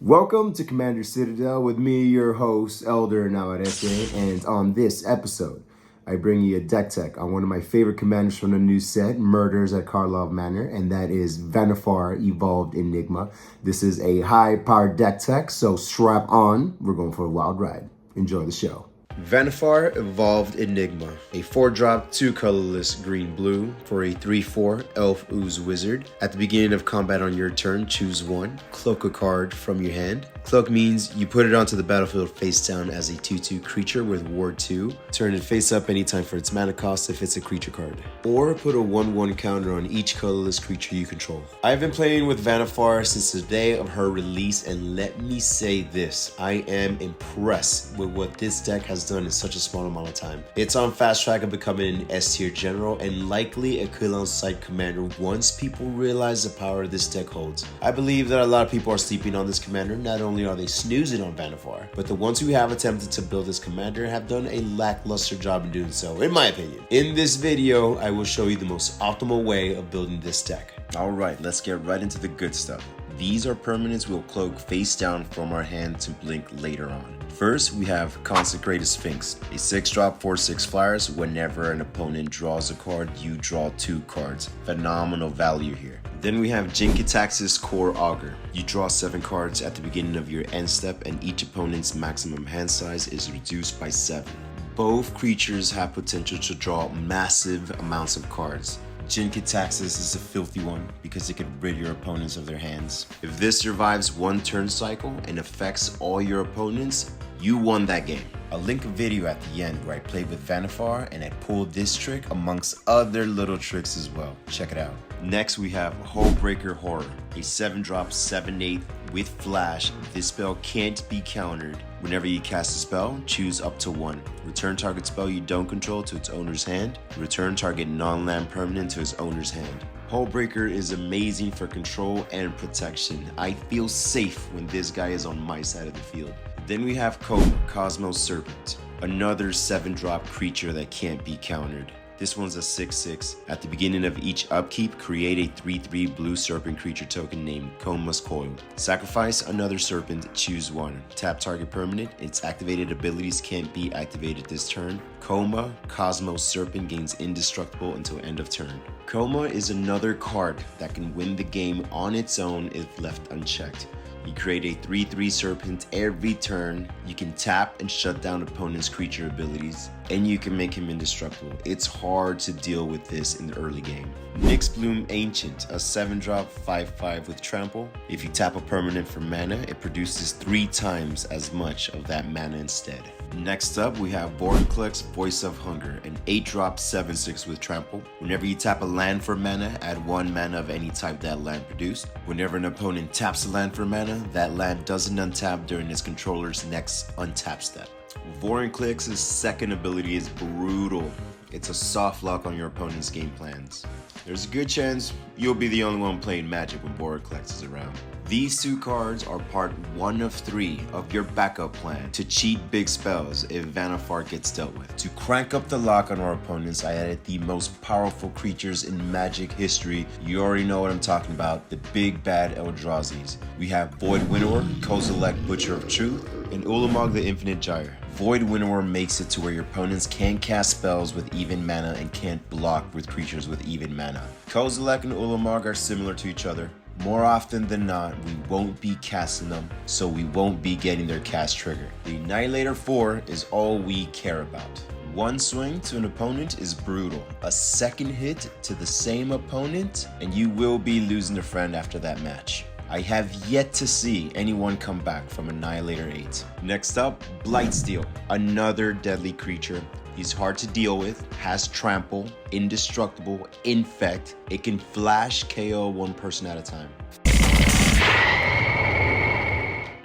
Welcome to Commander Citadel with me, your host, Elder Navarrete, and on this episode, I bring you a deck tech on one of my favorite commanders from the new set, Murders at Karlov Manor, and that is Vannifar Evolved Enigma. This is a high-powered deck tech, so strap on. We're going for a wild ride. Enjoy the show. Vannifar Evolved Enigma, a 4-drop, 2 colorless green-blue for a 3/4 Elf Ooze Wizard. At the beginning of combat on your turn, choose one, cloak a card from your hand. Cloak means you put it onto the battlefield face down as a 2/2 creature with Ward 2. Turn it face up anytime for its mana cost if it's a creature card. Or put a 1/1 counter on each colorless creature you control. I've been playing with Vannifar since the day of her release, and let me say this, I am impressed with what this deck has done in such a small amount of time. It's on fast track of becoming an S tier general and likely a kill on sight commander once people realize the power this deck holds. I believe that a lot of people are sleeping on this commander. Not only are they snoozing on Vannifar, but the ones who have attempted to build this commander have done a lackluster job in doing so, in my opinion. In this video, I will show you the most optimal way of building this deck. Alright, let's get right into the good stuff. These are permanents we'll cloak face down from our hand to blink later on. First, we have Consecrated Sphinx, a 6-drop 4/6 flyers. Whenever an opponent draws a card, you draw 2 cards. Phenomenal value here. Then we have Jin-Gitaxias Core Augur. You draw 7 cards at the beginning of your end step, and each opponent's maximum hand size is reduced by 7. Both creatures have potential to draw massive amounts of cards. Jin-Gitaxias is a filthy one because it can rid your opponents of their hands. If this survives one turn cycle and affects all your opponents, you won that game. I'll link a video at the end where I played with Vannifar and I pulled this trick amongst other little tricks as well. Check it out. Next we have Hullbreaker Horror, a 7-drop 7/8 with flash. This spell can't be countered. Whenever you cast a spell, choose up to 1. Return target spell you don't control to its owner's hand. Return target non-land permanent to its owner's hand. Hullbreaker is amazing for control and protection. I feel safe when this guy is on my side of the field. Then we have Coma, Cosmos Serpent, another 7-drop creature that can't be countered. This one's a 6/6. At the beginning of each upkeep, create a 3/3 blue serpent creature token named Coma's Coil. Sacrifice another serpent, choose one. Tap target permanent. Its activated abilities can't be activated this turn. Coma, Cosmos Serpent gains indestructible until end of turn. Coma is another card that can win the game on its own if left unchecked. You create a 3/3 serpent every turn. You can tap and shut down opponent's creature abilities, and you can make him indestructible. It's hard to deal with this in the early game. Nyxbloom Ancient, a 7-drop 5/5 with trample. If you tap a permanent for mana, it produces 3 times as much of that mana instead. Next up, we have Vorinclex Voice of Hunger, an 8-drop 7/6 with trample. Whenever you tap a land for mana, add 1 mana of any type that land produced. Whenever an opponent taps a land for mana, that land doesn't untap during its controller's next untap step. Vorinclex's second ability is brutal. It's a soft lock on your opponent's game plans. There's a good chance you'll be the only one playing Magic when Vorinclex is around. These 2 cards are part 1 of 3 of your backup plan to cheat big spells if Vannifar gets dealt with. To crank up the lock on our opponents, I added the most powerful creatures in Magic history. You already know what I'm talking about, the big bad Eldrazi's. We have Void Winnower, Kozilek Butcher of Truth, and Ulamog the Infinite Gyre. Void Winnower makes it to where your opponents can't cast spells with even mana and can't block with creatures with even mana. Kozilek and Ulamog are similar to each other. More often than not, we won't be casting them, so we won't be getting their cast trigger. The Annihilator 4 is all we care about. 1 swing to an opponent is brutal. A second hit to the same opponent, and you will be losing a friend after that match. I have yet to see anyone come back from Annihilator 8. Next up, Blightsteel, another deadly creature. He's hard to deal with, has trample, indestructible, infect. It can flash KO 1 person at a time.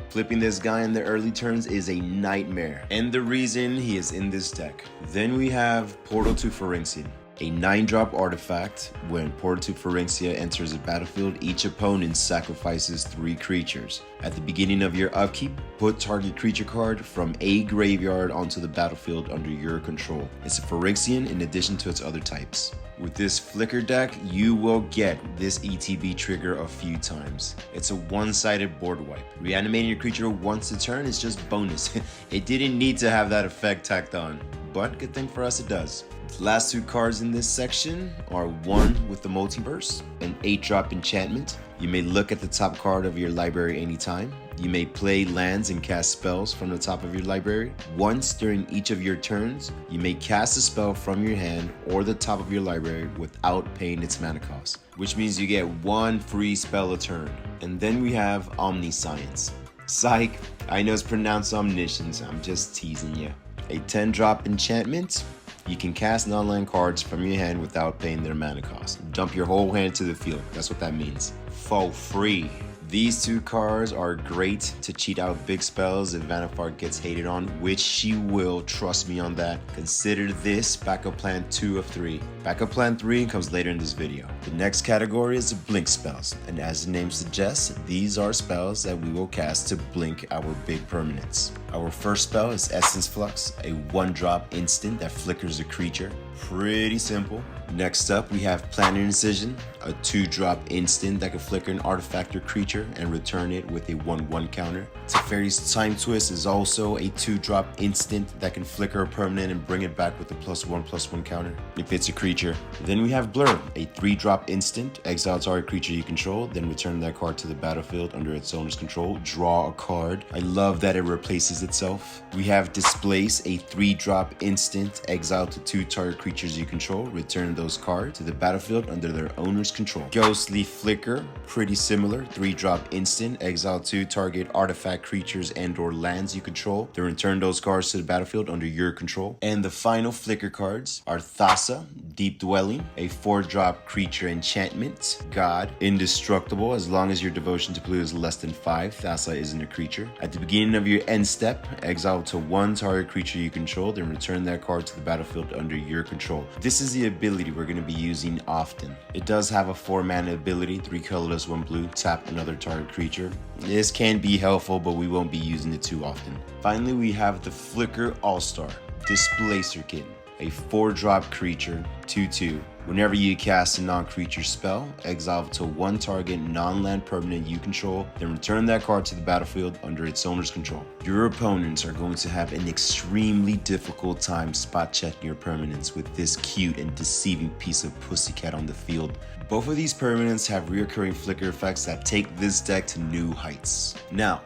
Flipping this guy in the early turns is a nightmare, and the reason he is in this deck. Then we have Portal to Phyrexian, a 9-drop artifact. When Portal to Phyrexia enters the battlefield, each opponent sacrifices 3 creatures. At the beginning of your upkeep, put target creature card from a graveyard onto the battlefield under your control. It's a Phyrexian in addition to its other types. With this flicker deck, you will get this ETB trigger a few times. It's a one-sided board wipe. Reanimating your creature once a turn is just bonus. It didn't need to have that effect tacked on, but good thing for us it does. The last two cards in this section are one with the Multiverse, an 8-drop enchantment. You may look at the top card of your library anytime. You may play lands and cast spells from the top of your library. Once during each of your turns, you may cast a spell from your hand or the top of your library without paying its mana cost, which means you get one free spell a turn. And then we have Omniscience. Psych, I know it's pronounced Omniscience, I'm just teasing you. A 10-drop enchantment. You can cast non-land cards from your hand without paying their mana cost. Dump your whole hand to the field, that's what that means. For free. These two cards are great to cheat out big spells if Vannifar gets hated on, which she will, trust me on that. Consider this backup plan 2 of 3. Backup plan 3 comes later in this video. The next category is the blink spells, and as the name suggests, these are spells that we will cast to blink our big permanents. Our first spell is Essence Flux, a 1-drop instant that flickers a creature. Pretty simple. Next up, we have Planar Incision, a 2-drop instant that can flicker an artifact or creature and return it with a 1/1 counter. Teferi's Time Twist is also a 2-drop instant that can flicker a permanent and bring it back with a +1/+1 counter if it's a creature. Then we have Blur, a 3-drop instant, exile target creature you control, then return that card to the battlefield under its owner's control, draw a card. I love that it replaces itself. We have Displace, a 3-drop instant, exile to 2 target creatures you control, return those cards to the battlefield under their owner's control. Ghostly Flicker, pretty similar, 3-drop instant, exile 2 target artifact creatures and or lands you control, then return those cards to the battlefield under your control. And the final flicker cards are Thassa, Deep Dwelling, a 4-drop creature enchantment, God, indestructible as long as your devotion to blue is less than 5. Thassa isn't a creature. At the beginning of your end step, exile to 1 target creature you control, then return that card to the battlefield under your control. This is the ability we're going to be using often. It does have a 4-mana ability, 3 colorless, 1 blue, tap another target creature. This can be helpful, but we won't be using it too often. Finally, we have the Flicker All-Star, Displacer Kitten, a 4-drop creature, 2/2. Whenever you cast a non-creature spell, exile to 1 target non-land permanent you control, then return that card to the battlefield under its owner's control. Your opponents are going to have an extremely difficult time spot checking your permanents with this cute and deceiving piece of pussycat on the field. Both of these permanents have recurring flicker effects that take this deck to new heights. Now,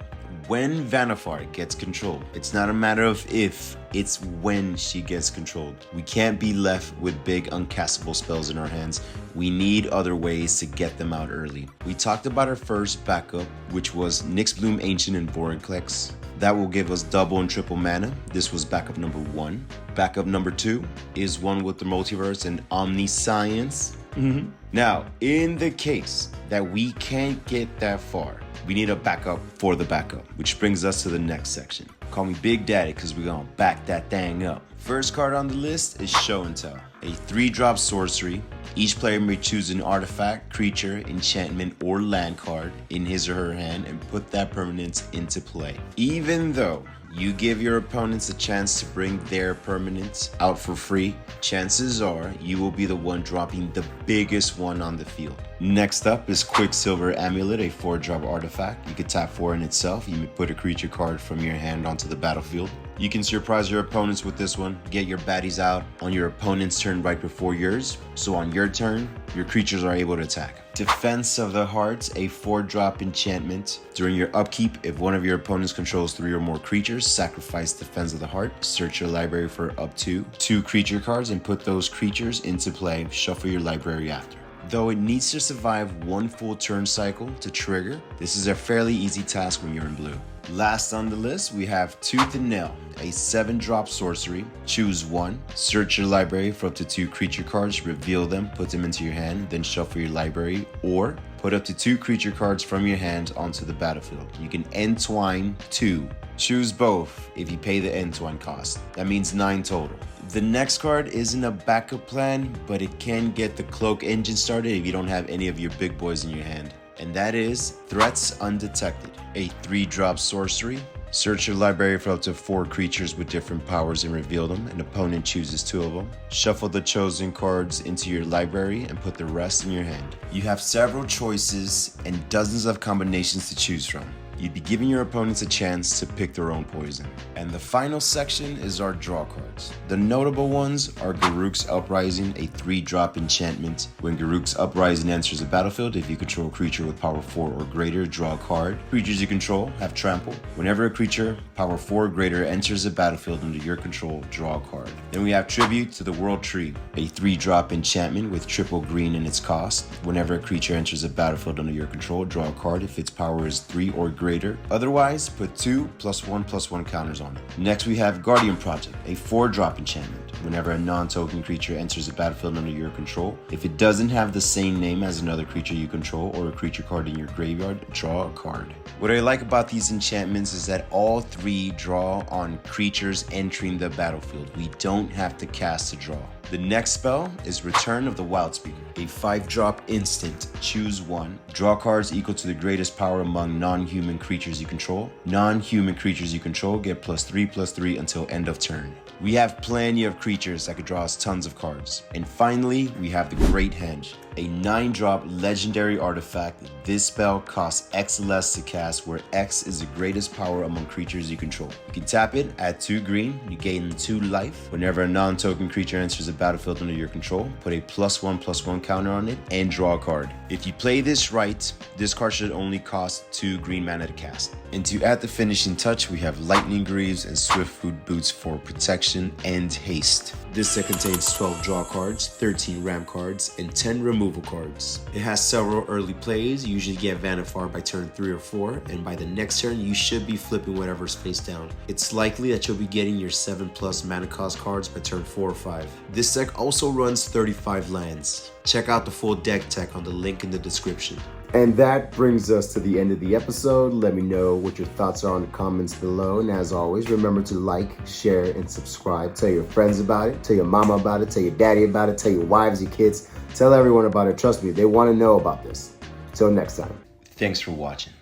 when Vannifar gets controlled, it's not a matter of if, it's when she gets controlled. We can't be left with big uncastable spells in our hands. We need other ways to get them out early. We talked about our first backup, which was Nyxbloom Ancient and Voraclex. That will give us double and triple mana. This was backup number 1. Backup number 2 is one with the Multiverse and Omniscience. Now, in the case that we can't get that far, we need a backup for the backup, which brings us to the next section. Call me Big Daddy because we're gonna back that thing up. First card on the list is Show and Tell, a 3-drop sorcery. Each player may choose an artifact, creature, enchantment, or land card in his or her hand and put that permanent into play. Even though you give your opponents a chance to bring their permanents out for free, chances are you will be the one dropping the biggest one on the field. Next up is Quicksilver Amulet, a 4-drop artifact. You can tap 4 in itself. You may put a creature card from your hand onto the battlefield. You can surprise your opponents with this one. Get your baddies out on your opponent's turn right before yours, so on your turn, your creatures are able to attack. Defense of the Heart, a 4-drop enchantment. During your upkeep, if one of your opponents controls 3 or more creatures, sacrifice Defense of the Heart. Search your library for up to 2 creature cards and put those creatures into play. Shuffle your library after. Though it needs to survive 1 full turn cycle to trigger, this is a fairly easy task when you're in blue. Last on the list, we have Tooth and Nail, a 7-drop sorcery. Choose 1, search your library for up to 2 creature cards, reveal them, put them into your hand, then shuffle your library, or put up to 2 creature cards from your hand onto the battlefield. You can entwine 2. Choose both if you pay the entwine cost. That means 9 total. The next card isn't a backup plan, but it can get the cloak engine started if you don't have any of your big boys in your hand. And that is Threats Undetected, a 3-drop sorcery. Search your library for up to 4 creatures with different powers and reveal them. An opponent chooses 2 of them. Shuffle the chosen cards into your library and put the rest in your hand. You have several choices and dozens of combinations to choose from. You'd be giving your opponents a chance to pick their own poison. And the final section is our draw cards. The notable ones are Garruk's Uprising, a 3-drop enchantment. When Garruk's Uprising enters the battlefield, if you control a creature with power 4 or greater, draw a card. Creatures you control have trample. Whenever a creature power 4 or greater enters the battlefield under your control, draw a card. Then we have Tribute to the World Tree, a 3-drop enchantment with triple green in its cost. Whenever a creature enters the battlefield under your control, draw a card if its power is 3 or greater. Otherwise, put 2 +1/+1 counters on it. Next, we have Guardian Project, a 4-drop enchantment. Whenever a non-token creature enters the battlefield under your control, if it doesn't have the same name as another creature you control or a creature card in your graveyard, draw a card. What I like about these enchantments is that all 3 draw on creatures entering the battlefield. We don't have to cast a draw. The next spell is Return of the Wildspeaker, a 5-drop instant. Choose 1. Draw cards equal to the greatest power among non-human creatures you control. Non-human creatures you control get +3/+3 until end of turn. We have plenty of creatures that could draw us tons of cards. And finally, we have the Great Henge, a 9-drop legendary artifact. This spell costs X less to cast, where X is the greatest power among creatures you control. You can tap it, add 2 green, you gain 2 life. Whenever a non-token creature enters the battlefield under your control, put a +1/+1 counter on it and draw a card. If you play this right, this card should only cost 2 green mana to cast. And to add the finishing touch, we have Lightning Greaves and Swiftfoot Boots for protection and haste. This set contains 12 draw cards, 13 ram cards, and 10 removal cards. It has several early plays. You usually get Vannifar by turn 3 or 4, and by the next turn, you should be flipping whatever's face down. It's likely that you'll be getting your 7+ mana cost cards by turn 4 or 5. This deck also runs 35 lands. Check out the full deck tech on the link in the description. And that brings us to the end of the episode. Let me know what your thoughts are in the comments below. And as always, remember to like, share, and subscribe. Tell your friends about it. Tell your mama about it. Tell your daddy about it. Tell your wives, your kids. Tell everyone about it. Trust me, they want to know about this. Till next time. Thanks for watching.